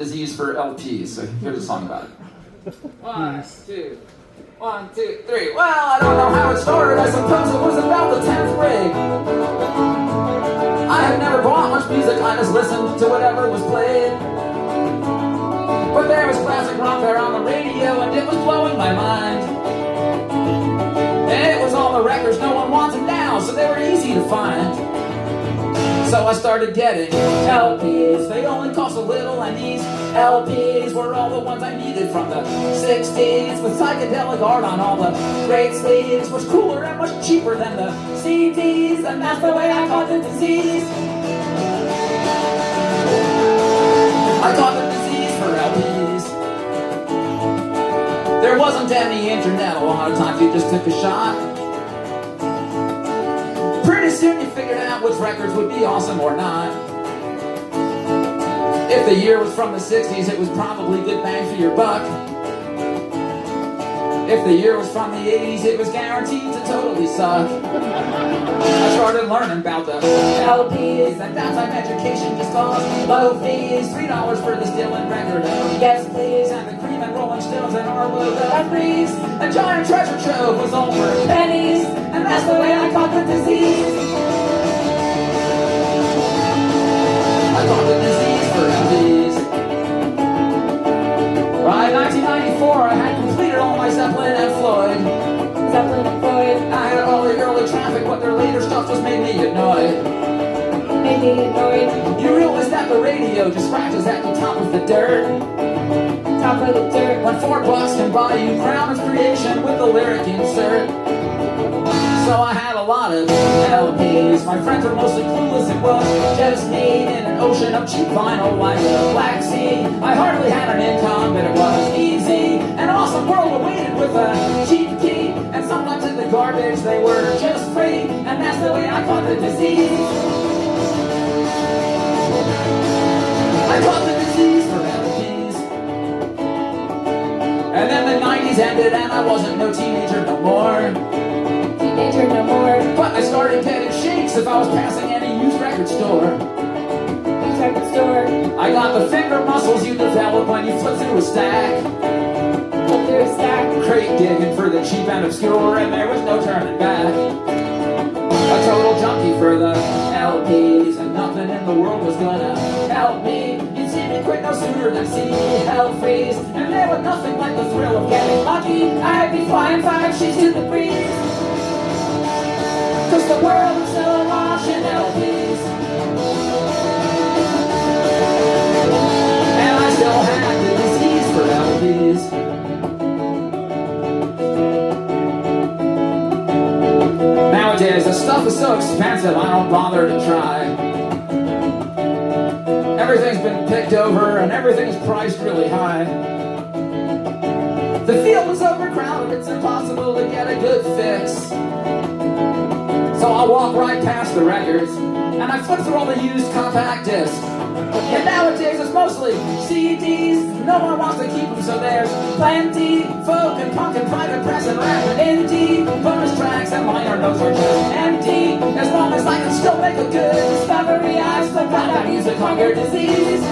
Disease for LPs. So here's a song about it. 1, 2, 1, 2, 3. Well, I don't know how it started. I suppose it was about the 10th grade. I had never bought much music. I just listened to whatever was played. But there was classic rock there on the radio, and it was blowing my mind. And it was all the records no one wanted now, so they were easy to find. So I started getting LPs. They only cost a little, and these LPs were all the ones I needed from the 60s, with psychedelic art on all the great sleeves. Was cooler and much cheaper than the CDs, and that's the way I caught the disease. I caught the disease for LPs. There wasn't any internet a lot of times, you just took a shot. Pretty soon you figured out which records would be awesome or not. If the year was from the 60s, it was probably good bang for your buck. If the year was from the 80s, it was guaranteed to totally suck. I started learning about the LPs. At that time, education just cost low fees. $3 for this Dylan record, yes please. And the Cream and Rolling Stones and Arlo that breeze. A giant treasure trove was all for pennies, and that's the way I caught the disease. I caught the disease for LPs. By 1994, I had completed all my Zeppelin and Floyd. I had all the early traffic, but their later stuff just made me annoyed. You realize that the radio just scratches at the top of the dirt. When $4 can buy you Crown of Creation with the lyric insert. So I had a lot of LPs. My friends were mostly clueless. It was just me in an ocean of cheap vinyl like the Black Sea. I hardly had an income, but it was easy. An awesome world awaited with a cheap key. And sometimes in the garbage they were just free. And that's the way I caught the disease. I caught the disease for LPs. And then the 90s ended and I wasn't no teenager no more. But I started getting shakes if I was passing any used record store. I got the finger muscles you develop when you flip through a stack. Crate digging for the cheap and obscure, and there was no turning back. A total junkie for the LPs, and nothing in the world was gonna help me. You'd see me quit no sooner than see me hell freeze. And there was nothing like the thrill of getting lucky. I'd be flying 5 sheets to the breeze. Cause the world is so awash in LPs. And I still have the disease for LPs. Nowadays the stuff is so expensive I don't bother to try. Everything's been picked over and everything's priced really high. The field is overcrowded, it's impossible to get a good fix. So I walk right past the records, and I flip through all the used compact discs. And nowadays it's mostly CDs, no one wants to keep them, so there's plenty. Folk and punk and private press and rap and indie. Bonus tracks and liner notes are just empty. As long as I can still make a good discovery, I've still got that music hunger disease.